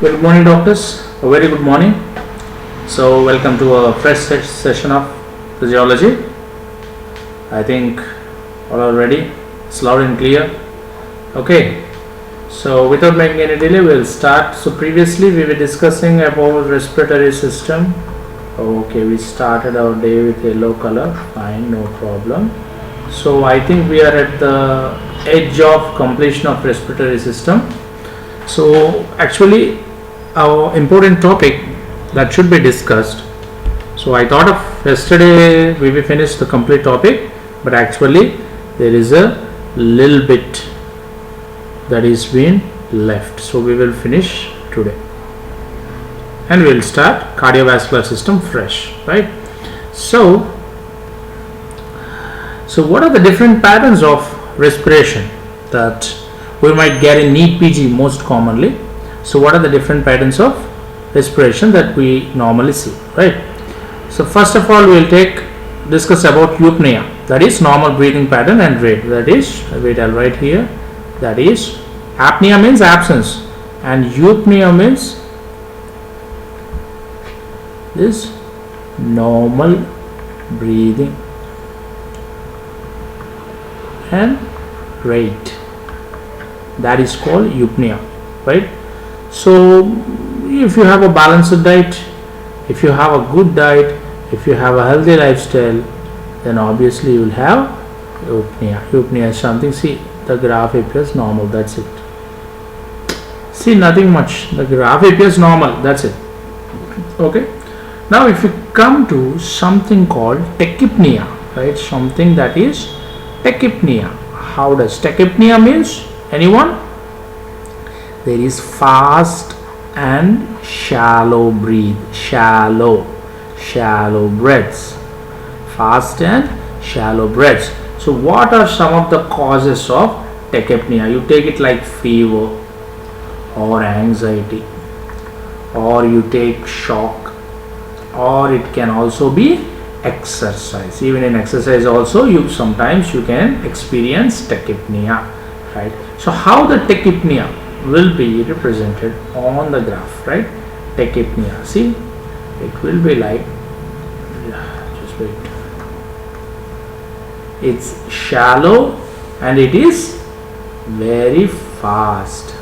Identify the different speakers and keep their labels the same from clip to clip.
Speaker 1: Good morning, doctors. A very good morning. So, welcome to a fresh session of physiology. I think all are ready. It's loud and clear. Okay. So, without making any delay, we'll start. So, previously we were discussing about respiratory system. Okay, we started our day with yellow color. Fine, no problem. So, I think we are at the edge of completion of respiratory system. So actually our important topic that should be discussed. So I thought of yesterday we will finish the complete topic, but actually there is a little bit that is been left. So we will finish today and we will start cardiovascular system fresh, right? So what are the different patterns of respiration that we might get in NEET PG most commonly? So what are the different patterns of respiration that we normally see, right? So first of all, we will discuss about eupnea, that is normal breathing pattern and rate. That is, wait, I'll write here, that is apnea means absence and eupnea means this normal breathing and rate. That is called eupnea, right? So if you have a balanced diet, if you have a good diet, if you have a healthy lifestyle, then obviously you will have eupnea. Eupnea is something, see the graph appears normal, that's it. See, nothing much, the graph appears normal, that's it. Okay, now if you come to something called tachypnea, right? Something that is tachypnea. How does tachypnea means? Anyone? There is fast and shallow breath, shallow breaths, fast and shallow breaths. So what are some of the causes of tachypnea? You take it like fever or anxiety, or you take shock, or it can also be exercise. Even in exercise also sometimes you can experience tachypnea, right? So how the tachypnea will be represented on the graph, right? Tachypnea, see, it will be like, just wait, it's shallow and it is very fast.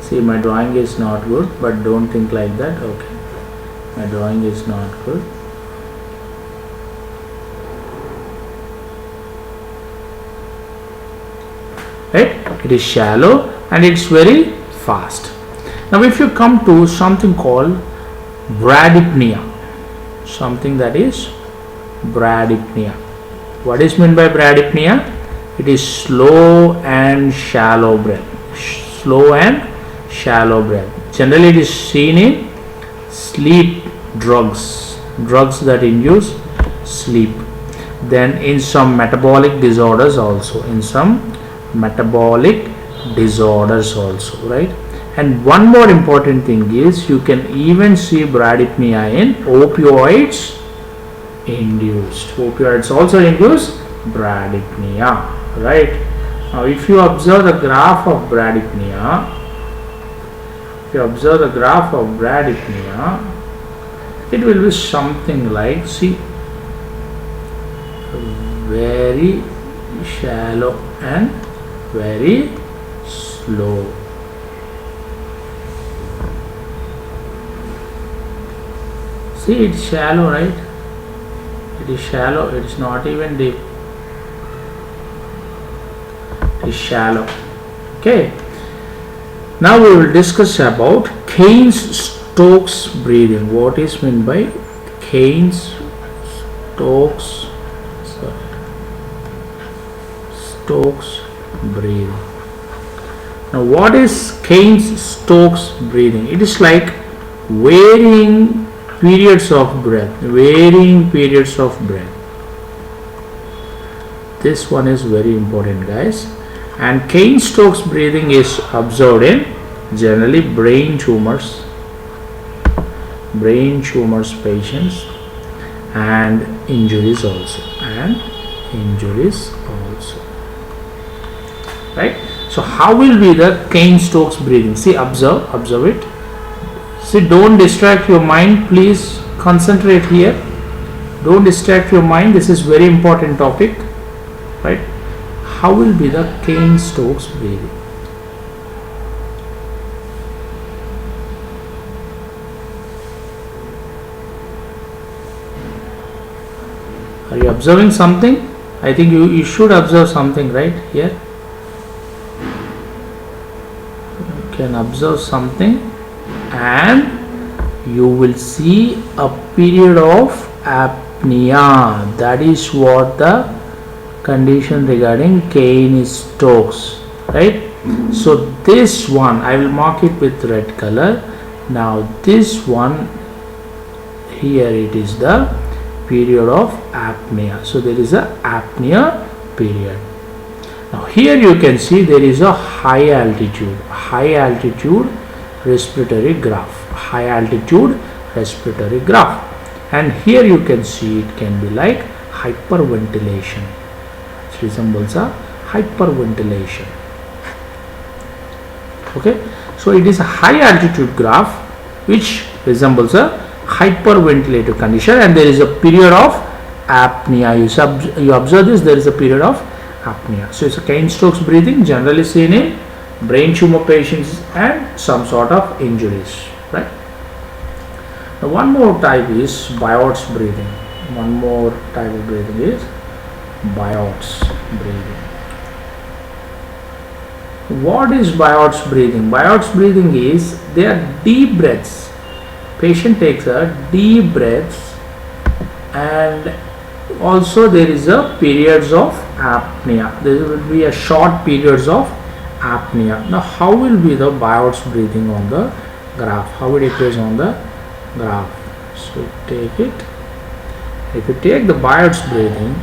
Speaker 1: See, my drawing is not good, but don't think like that. Okay, my drawing is not good. Right, it is shallow and it's very fast. Now if you come to something called bradypnea, something that is bradypnea, what is meant by bradypnea? It is slow and shallow breath, slow and shallow breath. Generally it is seen in sleep drugs that induce sleep, then in some metabolic disorders also, right? And one more important thing is you can even see bradypnea in opioids also induce bradypnea, right? Now if you observe the graph of bradypnea, it will be something like, see, very shallow and very slow. See, it's shallow, right? It is shallow, it's not even deep. It is shallow. Okay. Now we will discuss about Stokes breathing. What is meant by Stokes breathing? Now what is Stokes breathing? It is like varying periods of breath. This one is very important, guys. And Stokes breathing is observed in generally brain tumors patients and injuries also, right? So how will be the Cane-Stokes breathing? See, observe it. See, don't distract your mind. Please concentrate here. Don't distract your mind. This is very important topic, right? How will be the Cane-Stokes breathing? Are you observing something? I think you should observe something, right? Here you can observe something, and you will see a period of apnea. That is what the condition regarding Cane-Stokes, right? So this one I will mark it with red color. Now this one here, it is the period of apnea. So there is a apnea period. Now here you can see there is a high altitude respiratory graph, and here you can see it can be like hyperventilation. It resembles a hyperventilation. Okay, so it is a high altitude graph which resembles a hyperventilative condition, and there is a period of apnea. You observe this, there is a period of apnea. So it's a Cane-Stokes breathing, generally seen in brain tumor patients and some sort of injuries, right? Now one more type is Biot's breathing. One more type of breathing is Biot's breathing. What is Biot's breathing? Biot's breathing is, they are deep breaths. Patient takes a deep breaths, and also there is a periods of apnea. There will be a short periods of apnea. Now how will be the Biot's breathing on the graph? How it appears on the graph? So take it. If you take the Biot's breathing,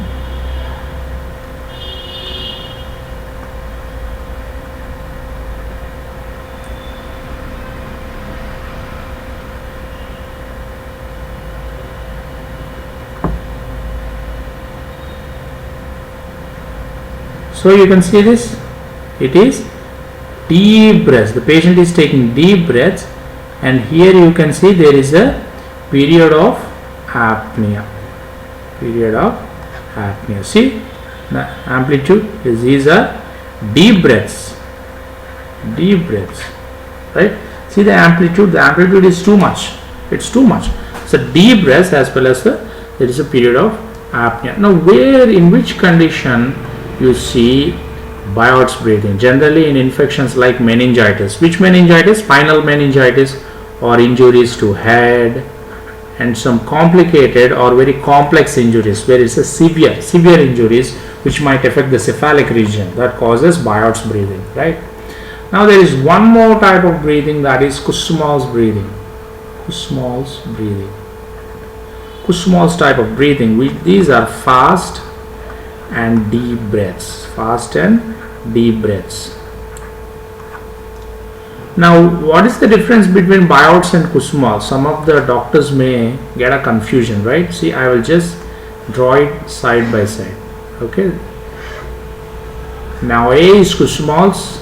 Speaker 1: so you can see this, it is deep breaths. The patient is taking deep breaths, and here you can see there is a period of apnea. See the amplitude is, these are deep breaths, right? See the amplitude is too much. It's too much. So deep breaths as well as there is a period of apnea. Now in which condition you see Biot's breathing? Generally in infections like meningitis. Which meningitis? Spinal meningitis, or injuries to head, and some complicated or very complex injuries where it's a severe injuries which might affect the cephalic region, that causes Biot's breathing, right? Now there is one more type of breathing, that is Kussmaul's breathing. Kussmaul's type of breathing, these are fast and deep breaths. Now what is the difference between Biot's and Kussmaul? Some of the doctors may get a confusion, right? See, I will just draw it side by side. Okay, now A is Kussmaul's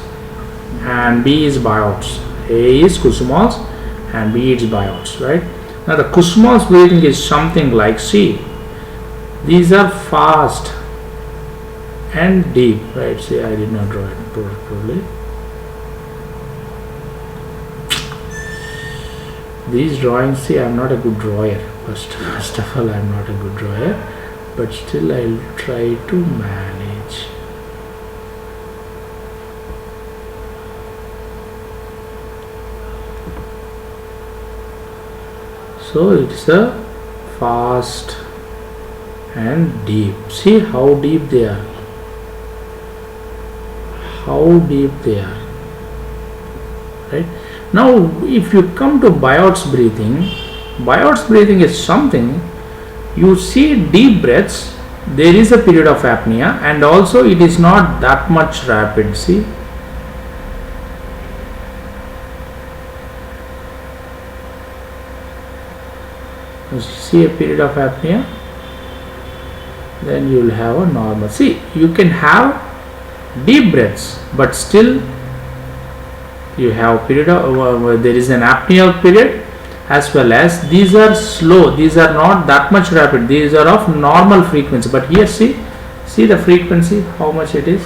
Speaker 1: and B is Biot's. A is Kussmaul's and B is Biot's, right? Now the Kussmaul's breathing is something like, see, these are fast and deep, right? See, I did not draw it properly. These drawings, see, I am not a good drawer. First of all, I am not a good drawer, but still I will try to manage. So it's a fast and deep. See how deep they are. Right? Now if you come to Biot's breathing is something, you see deep breaths, there is a period of apnea, and also it is not that much rapid. See, you see a period of apnea, then you will have a normal. See, you can have deep breaths, but still you have period of there is an apnea period, as well as these are slow, these are not that much rapid, these are of normal frequency. But here see the frequency, how much it is,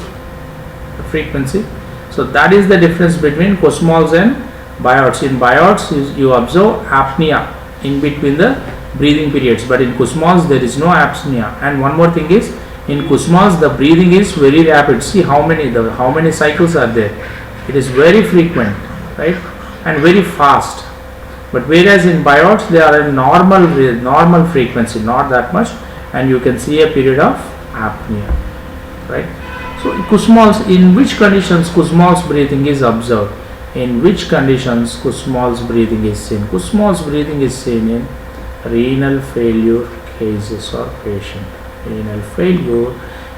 Speaker 1: the frequency. So that is the difference between Kussmaul's and Biot's. In Biot's you observe apnea in between the breathing periods, but in Kussmaul's there is no apnea. And one more thing is, in Kussmaul's the breathing is very rapid. See how many cycles are there. It is very frequent, right, and very fast. But whereas in Biot's they are a normal frequency, not that much, and you can see a period of apnea, right. So Kussmaul's, in which conditions Kussmaul's breathing is observed? In which conditions Kussmaul's breathing is seen? Kussmaul's breathing is seen in renal failure cases or patient. Renal failure,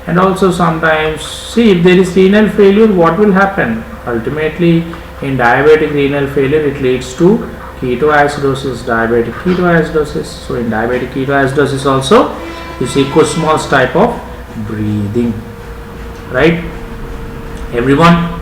Speaker 1: and also sometimes, see, if there is renal failure, what will happen? Ultimately, in diabetic renal failure, it leads to ketoacidosis, diabetic ketoacidosis. So in diabetic ketoacidosis also, you see Kussmaul's type of breathing, right, everyone?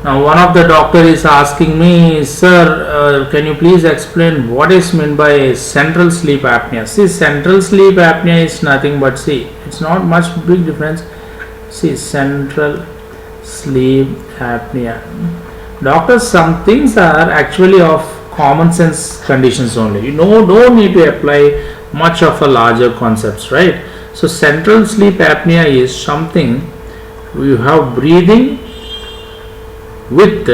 Speaker 1: Now one of the doctor is asking me, sir, can you please explain what is meant by central sleep apnea? See, central sleep apnea is nothing but, see, it's not much big difference. See, central sleep apnea. Doctors, some things are actually of common sense conditions only. You know, don't need to apply much of a larger concepts, right? So central sleep apnea is something you have breathing with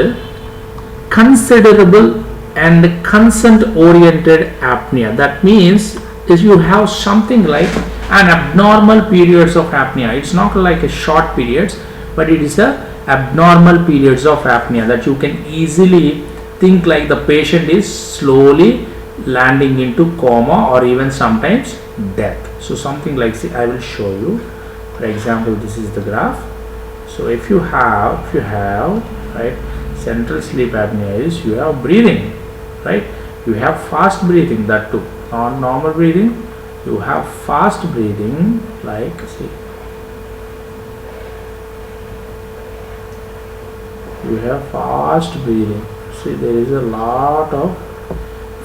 Speaker 1: considerable and consent oriented apnea. That means is you have something like an abnormal periods of apnea. It's not like a short periods, but it is a abnormal periods of apnea that you can easily think like the patient is slowly landing into coma or even sometimes death. So something like, see, I will show you. For example, this is the graph. So if you have right, central sleep apnea is you have breathing, right, you have fast breathing, that too, not normal breathing, you have fast breathing, like, see, you have fast breathing. See, there is a lot of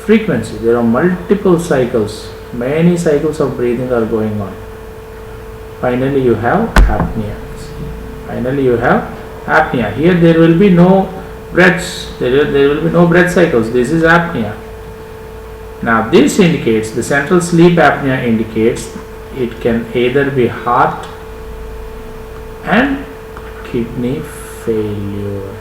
Speaker 1: frequency, there are multiple cycles, many cycles of breathing are going on. Finally you have apnea. Finally you have apnea. Here there will be no breaths, there will be no breath cycles. This is apnea. Now this indicates, the central sleep apnea indicates it can either be heart and kidney failure.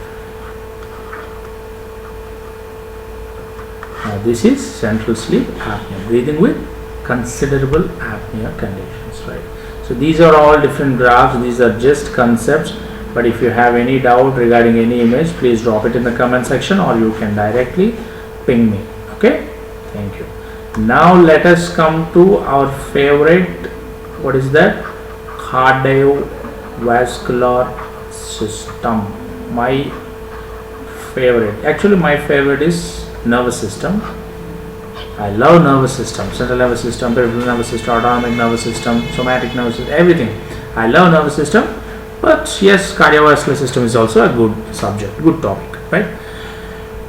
Speaker 1: Now this is central sleep apnea, breathing with considerable apnea conditions, right? So these are all different graphs, these are just concepts, but if you have any doubt regarding any image, please drop it in the comment section or you can directly ping me. Okay, thank you. Now let us come to our favorite, what is that? Cardiovascular system. My favorite, actually my favorite is nervous system. I love nervous system, central nervous system, peripheral nervous system, autonomic nervous system, somatic nervous system, everything. I love nervous system, but yes, cardiovascular system is also a good subject, good topic, right?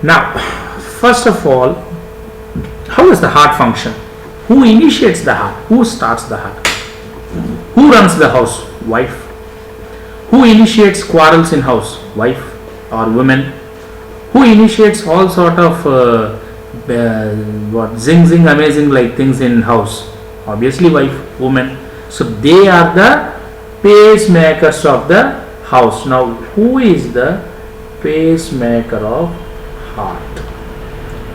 Speaker 1: Now, first of all, how does the heart function? Who initiates the heart? Who starts the heart? Who runs the house? Wife. Who initiates quarrels in house? Wife or women. Who initiates all sort of zing amazing like things in house? Obviously wife, woman. So they are the pacemakers of the house. Now who is the pacemaker of heart?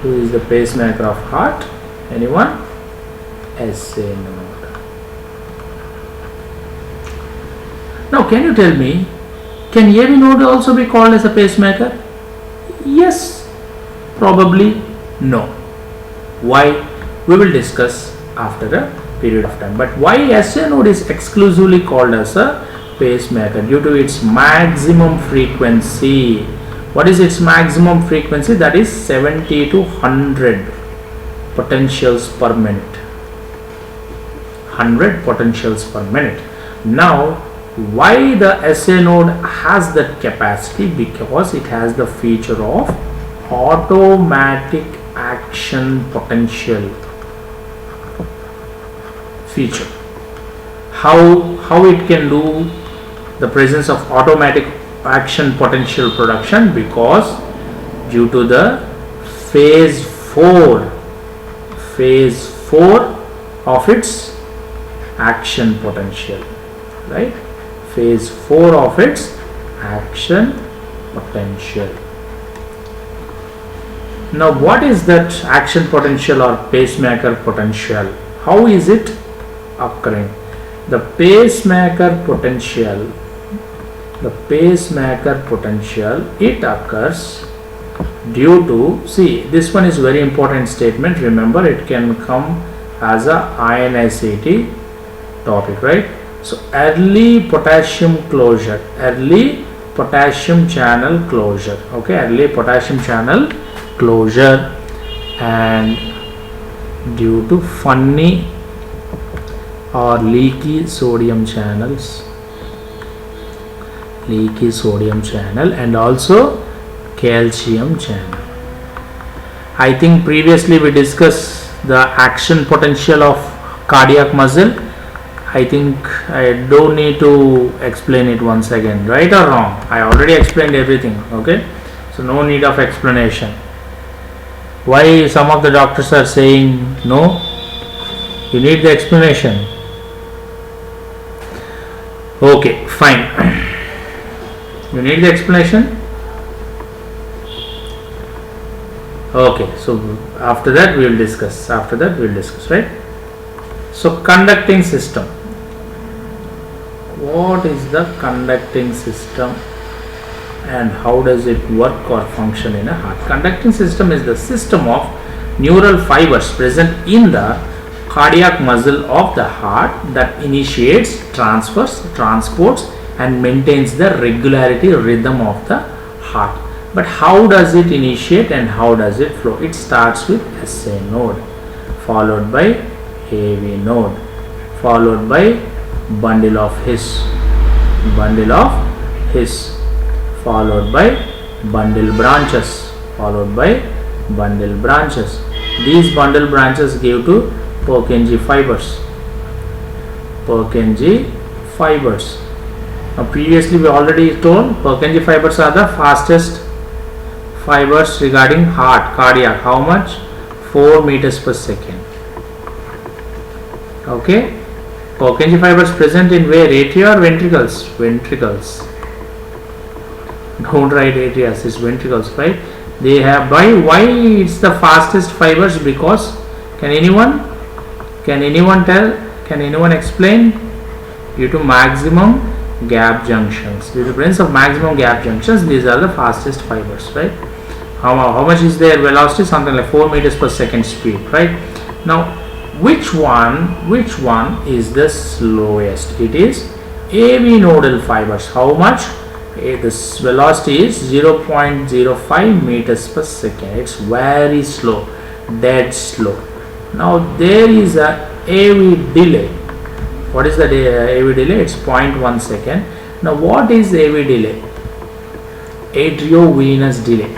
Speaker 1: Who is the pacemaker of heart? Anyone? SA node. Now can you tell me, can AV node also be called as a pacemaker? Yes, probably no. Why? We will discuss after a period of time. But why SA node is exclusively called as a pacemaker? Due to its maximum frequency. What is its maximum frequency? That is 70 to 100 potentials per minute. 100 potentials per minute. Now Why the SA node has that capacity? Because it has the feature of automatic action potential feature. How it can do the presence of automatic action potential production? Because due to the phase 4 of its action potential, right? Phase 4 of its action potential. Now what is that action potential or pacemaker potential? How is it occurring? The pacemaker potential, it occurs due to, see, this one is very important statement. Remember, it can come as a INICET topic, right? So early potassium closure, early potassium channel closure, okay, early potassium channel closure, and due to funny or leaky sodium channels, and also calcium channel. I think previously we discussed the action potential of cardiac muscle. I think I don't need to explain it once again, right or wrong? I already explained everything, okay? So no need of explanation. Why some of the doctors are saying no? You need the explanation. Okay, fine. You need the explanation? Okay, so after that we will discuss. Right? So conducting system. What is the conducting system and how does it work or function in a heart? Conducting system is the system of neural fibers present in the cardiac muscle of the heart that initiates, transports and maintains the regularity rhythm of the heart. But how does it initiate and how does it flow? It starts with SA node, followed by AV node, followed by bundle of His, followed by bundle branches, These bundle branches give to Purkinje fibers. Now previously we already told Purkinje fibers are the fastest fibers regarding cardiac. How much? 4 meters per second. Okay. Purkinje fibers present in where? Atria or ventricles? Ventricles. Don't write atrias, it's ventricles, right? They have, why it's the fastest fibers? Because can anyone tell? Can anyone explain? Due to maximum gap junctions. Due to the presence of maximum gap junctions, these are the fastest fibers, right? How much is their velocity? Something like 4 meters per second speed, right? Now which one is the slowest? It is AV nodal fibers. How much? This velocity is 0.05 meters per second. It's very slow, dead slow. Now there is a AV delay. What is the AV delay? It's 0.1 second. Now what is AV delay? Atriovenous delay.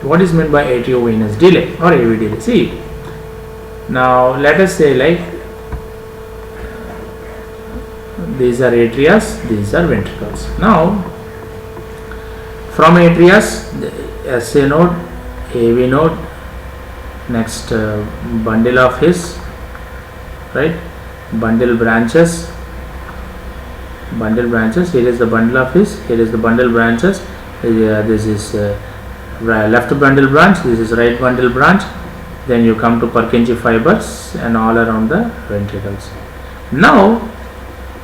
Speaker 1: What is meant by atriovenous delay or AV delay? See, now let us say like these are atrias, these are ventricles. Now from atrias, the SA node, AV node, next bundle of His, right? Bundle branches. Here is the bundle of His, here is the bundle branches. This is left bundle branch, this is right bundle branch. Then you come to Purkinje fibers and all around the ventricles. Now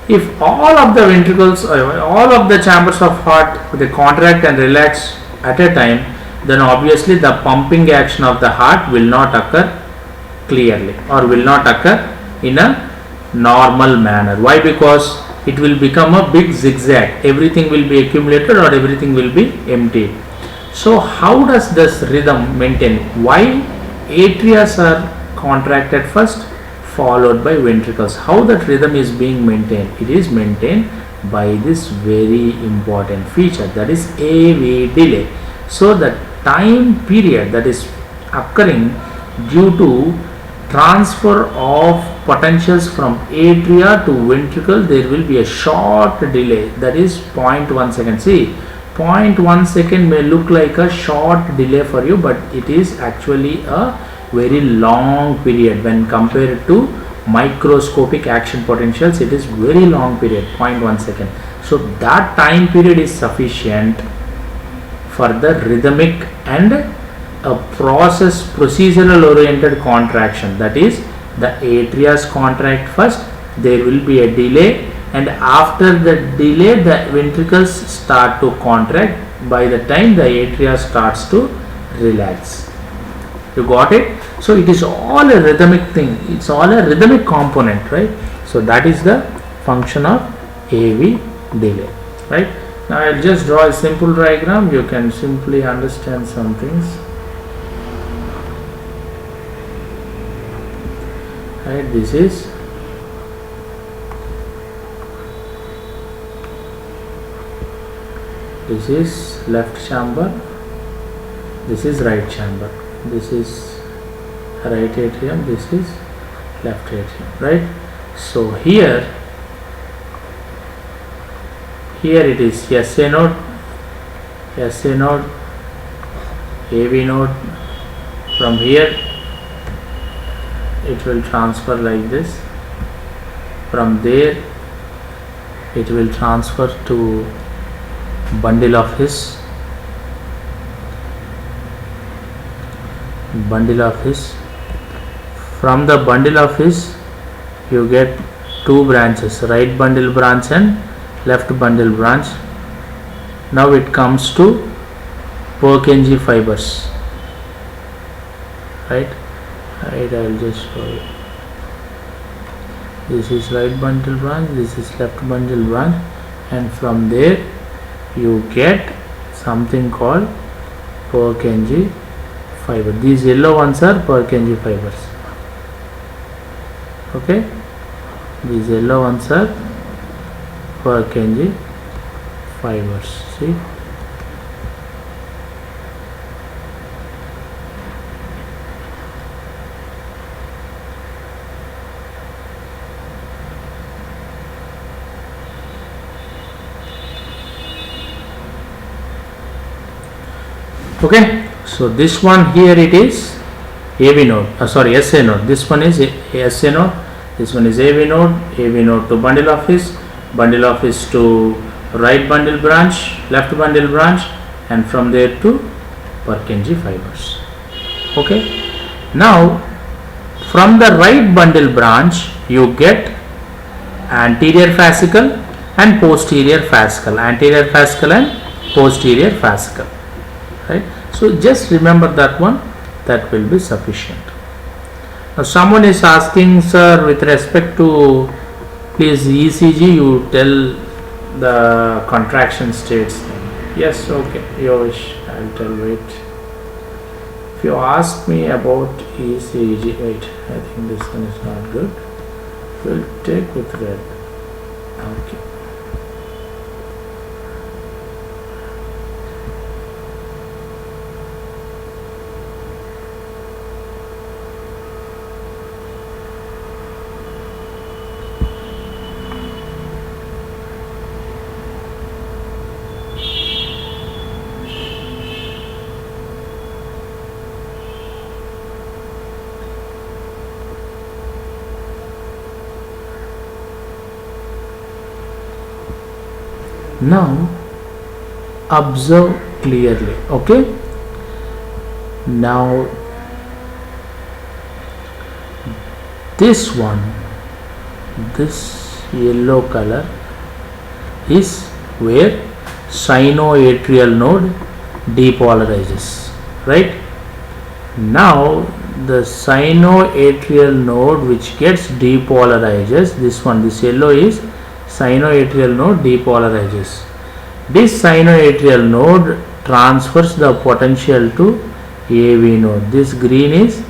Speaker 1: if all of the ventricles, all of the chambers of heart, they contract and relax at a time, then obviously the pumping action of the heart will not occur clearly or will not occur in a normal manner. Why? Because it will become a big zigzag. Everything will be accumulated or everything will be emptied. So how does this rhythm maintain? Why atrias are contracted first, followed by ventricles? How that rhythm is being maintained? It is maintained by this very important feature, that is AV delay. So the time period that is occurring due to transfer of potentials from atria to ventricle, there will be a short delay, that is 0.1 second. See, 0.1 second may look like a short delay for you, but it is actually a very long period when compared to microscopic action potentials. It is very long period, 0.1 second. So that time period is sufficient for the rhythmic and a procedural oriented contraction, that is the atrias contract first, there will be a delay, and after the delay the ventricles start to contract by the time the atria starts to relax. You got it? So it is all a rhythmic thing, it's all a rhythmic component, right? So that is the function of AV delay, right? Now I'll just draw a simple diagram, you can simply understand some things. Right, this is left chamber, this is right chamber, this is right atrium, this is left atrium, right? So here it is SA node, AV node. From here it will transfer like this, from there it will transfer to bundle of His, from the bundle of His you get two branches, right bundle branch and left bundle branch. Now it comes to Purkinje fibers, right? I will just show you. This is right bundle branch, this is left bundle branch, and from there you get something called Purkinje fiber. These yellow ones are Purkinje fibers. Okay, these yellow ones are Purkinje fibers. See. Okay, so this one here it is AV node, SA node. This one is SA node, this one is AV node to bundle of His to right bundle branch, left bundle branch, and from there to Purkinje fibers. Okay, now from the right bundle branch you get anterior fascicle and posterior fascicle, right? So just remember that one, that will be sufficient. Now someone is asking, sir, with respect to please ECG you tell the contraction states. Yes, okay, your wish, I'll tell. Wait, if you ask me about ECG, wait, I think this one is not good, we'll take with red. Okay. Now observe clearly. Okay, now this one, this yellow color is where sinoatrial node depolarizes, right? Now the sinoatrial node which gets depolarizes, this one, this yellow is sinoatrial node depolarizes. This sinoatrial node transfers the potential to AV node. This green is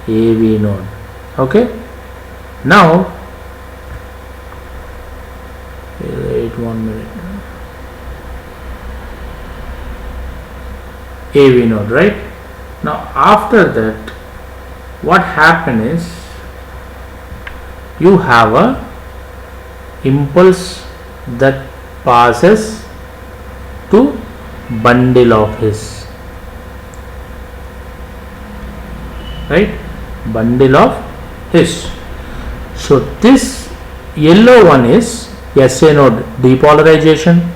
Speaker 1: AV node. Okay. Now wait, wait 1 minute. AV node, right? Now after that, what happen is you have a impulse that passes to bundle of His, right? Bundle of His. So this yellow one is SA node depolarization.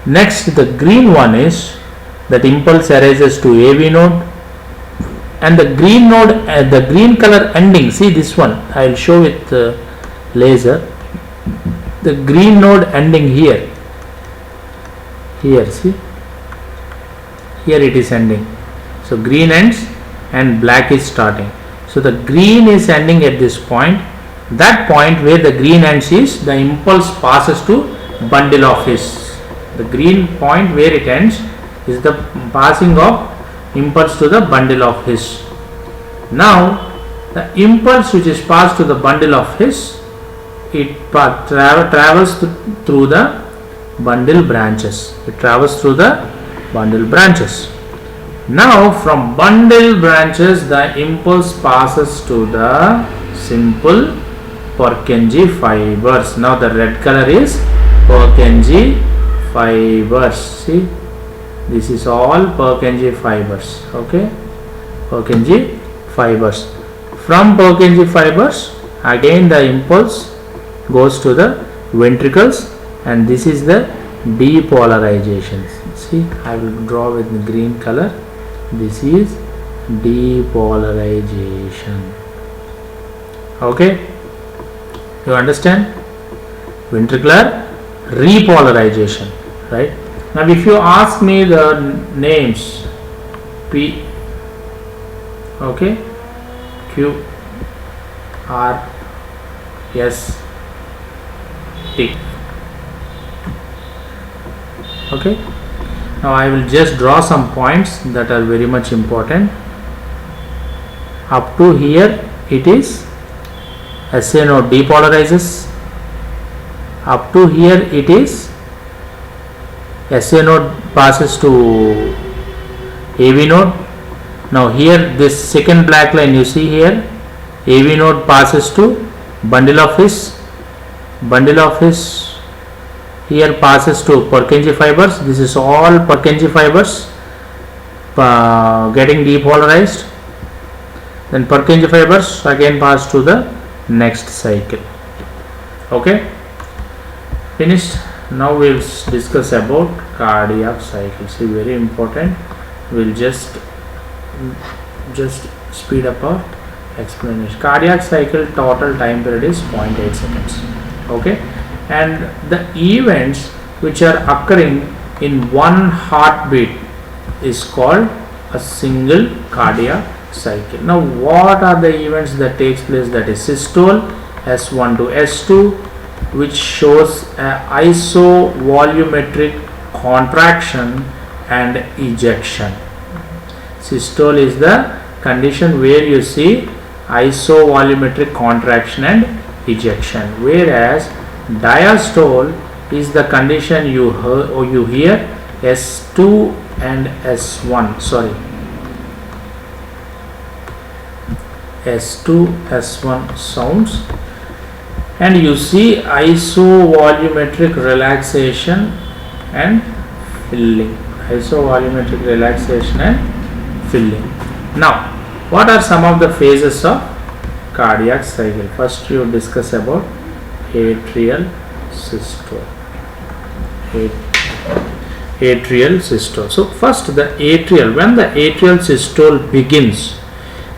Speaker 1: Next, the green one is that impulse arises to AV node, and the green node, the green color ending, see this one, I will show with laser. The green node ending here, see, here it is ending. So green ends and black is starting. So the green is ending at this point. That point where the green ends is the impulse passes to bundle of His. The green point where it ends is the passing of impulse to the bundle of His. Now the impulse which is passed to the bundle of His, it travels through the bundle branches. It travels through the bundle branches. Now from bundle branches the impulse passes to the simple Purkinje fibers. Now the red color is Purkinje fibers. See, this is all Purkinje fibers. Okay, Purkinje fibers. From Purkinje fibers, again the impulse goes to the ventricles, and this is the depolarization. See, I will draw with the green color. This is depolarization. Okay, you understand? Ventricular repolarization, right? Now if you ask me the names P, okay, Q, R, S, T. Okay, now I will just draw some points that are very much important. Up to here it is SA node depolarizes. Up to here it is SA node passes to AV node. Now here this second black line you see here, AV node passes to bundle of His. Bundle of His here passes to Purkinje fibers. This is all Purkinje fibers getting depolarized. Then Purkinje fibers again pass to the next cycle. Okay, finished. Now we will discuss about cardiac cycle. See, very important. We will just speed up our explanation. Cardiac cycle total time period is 0.8 seconds. Okay, and the events which are occurring in one heartbeat is called a single cardiac cycle. Now what are the events that takes place? That is systole, S1 to S2, which shows isovolumetric contraction and ejection. Systole is the condition where you see isovolumetric contraction and ejection, whereas diastole is the condition you hear S2 and S1, S2, S1 sounds, and you see isovolumetric relaxation and filling. Isovolumetric relaxation and filling. Now, what are some of the phases of cardiac cycle? First, you discuss about atrial systole. Atrial systole. So, first the atrial. When the atrial systole begins,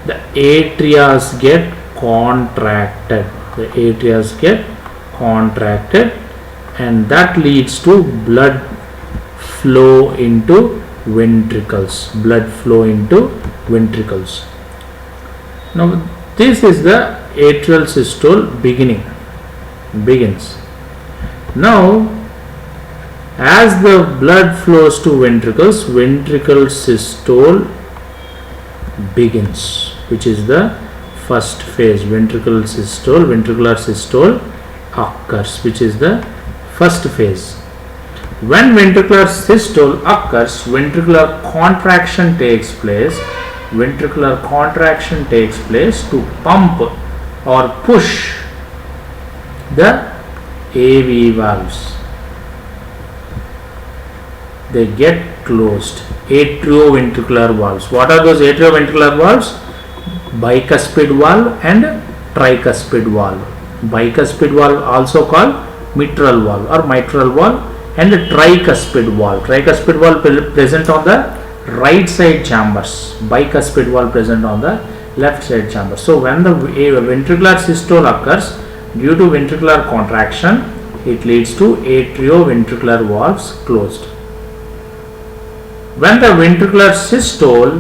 Speaker 1: the atrias get contracted. The atrias get contracted, and that leads to blood flow into ventricles. Blood flow into ventricles. Now this is the atrial systole begins. Now as the blood flows to ventricles, ventricle systole begins, which is the first phase. Ventricular systole occurs, which is the First phase. When ventricular systole occurs, ventricular contraction takes place. Ventricular contraction takes place to pump or push the AV valves. They get closed. Atrioventricular valves. What are those atrioventricular valves? Bicuspid valve and tricuspid valve. Bicuspid valve also called mitral valve or mitral valve, and the tricuspid valve. Tricuspid valve present on the right side chambers. Bicuspid valve present on the left side chamber. So when the ventricular systole occurs due to ventricular contraction, it leads to atrioventricular valves closed. When the ventricular systole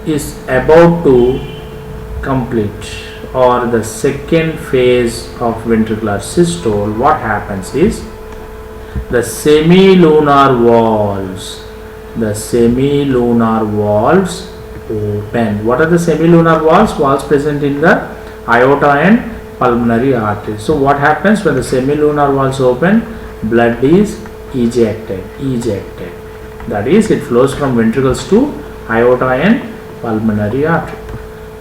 Speaker 1: is about to complete, or the second phase of ventricular systole, what happens is the semilunar valves open. What are the semilunar valves? Valves present in the aorta and pulmonary artery. So what happens when the semilunar valves open? Blood is ejected. That is, it flows from ventricles to aorta and pulmonary artery.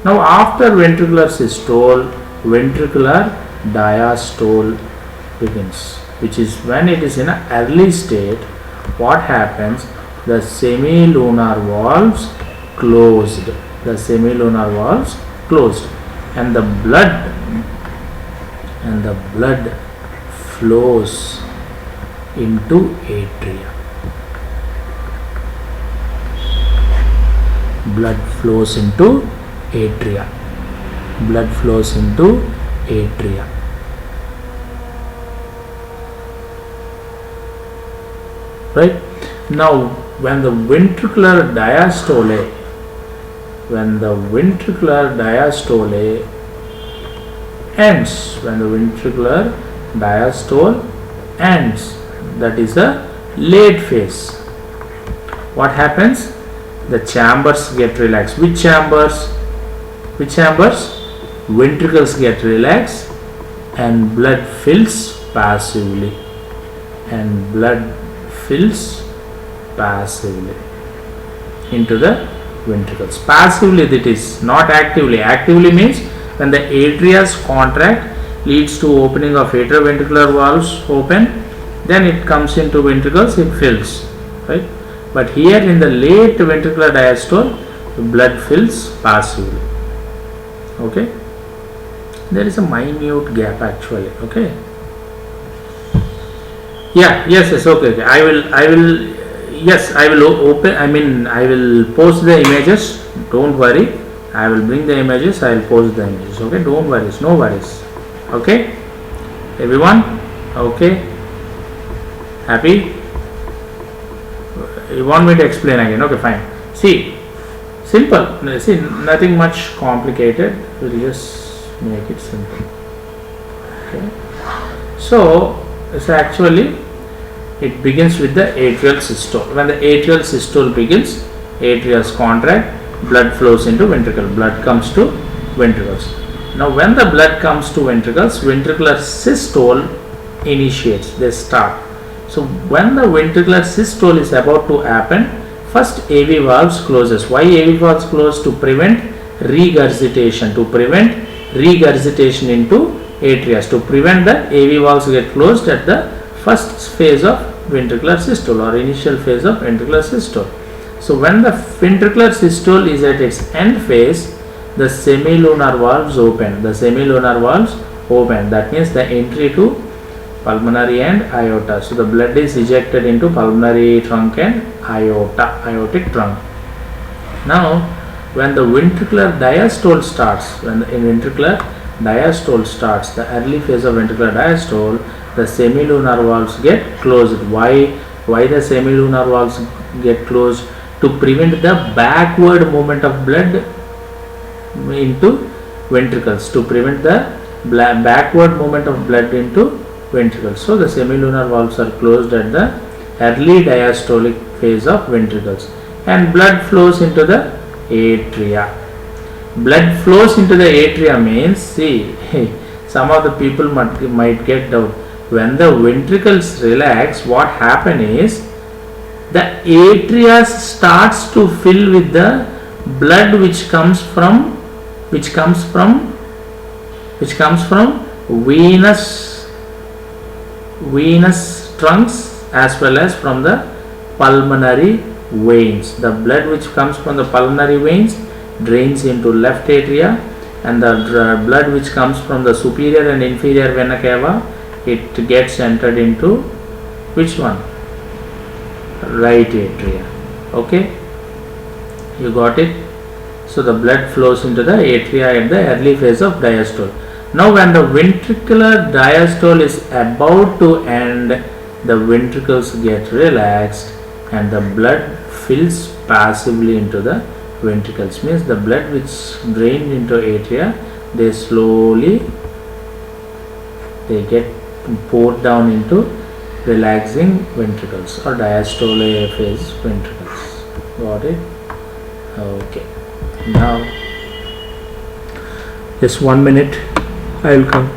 Speaker 1: Now after ventricular systole, ventricular diastole begins, which is when it is in an early state. What happens? The semilunar valves closed. And the blood flows into atria. Blood flows into atria. Right? Now when the ventricular diastole ends, that is a late phase. What happens? The chambers get relaxed. Which chambers? Ventricles get relaxed and blood fills passively. Into the ventricles. Passively, that is, not actively. Actively means when the atrias contract, leads to opening of atrioventricular valves open, then it comes into ventricles, it fills, right? But here in the late ventricular diastole, the blood fills passively. Okay, there is a minute gap actually. Okay, yes, okay. I will open, I will post the images, don't worry. I will bring the images, I will post the images. Okay, don't worry, no worries. Okay, everyone, okay, happy? You want me to explain again? Okay, fine. See, simple. See, nothing much complicated. We'll just make it simple. Okay. So actually, it begins with the atrial systole. When the atrial systole begins, atria contract, blood flows into ventricle. Blood comes to ventricles. Now, when the blood comes to ventricles, ventricular systole initiates. They start. So when the ventricular systole is about to happen, first AV valves closes. Why AV valves close? To prevent regurgitation. Into atria. To prevent that, AV valves get closed at the first phase of ventricular systole or initial phase of ventricular systole. So when the ventricular systole is at its end phase, the semilunar valves open. That means the entry to pulmonary and aorta. So the blood is ejected into pulmonary trunk and aortic trunk. Now when the ventricular diastole starts, the early phase of ventricular diastole, the semilunar valves get closed. Why the semilunar valves get closed? To prevent the backward movement of blood into ventricles. So the semilunar valves are closed at the early diastolic phase of ventricles, and blood flows into the atria. Means, see, some of the people might get doubt. When the ventricles relax, what happen is the atria starts to fill with the blood which comes from venous trunks as well as from the pulmonary veins. The blood which comes from the pulmonary veins drains into left atria, and the blood which comes from the superior and inferior vena cava, it gets entered into which one? Right atria. Okay, you got it? So the blood flows into the atria at the early phase of diastole. Now when the ventricular diastole is about to end, the ventricles get relaxed and the blood fills passively into the ventricles. Means the blood which drained into atria, they get poured down into relaxing ventricles or diastole phase ventricles. Got it? Okay. Now just 1 minute, I will come.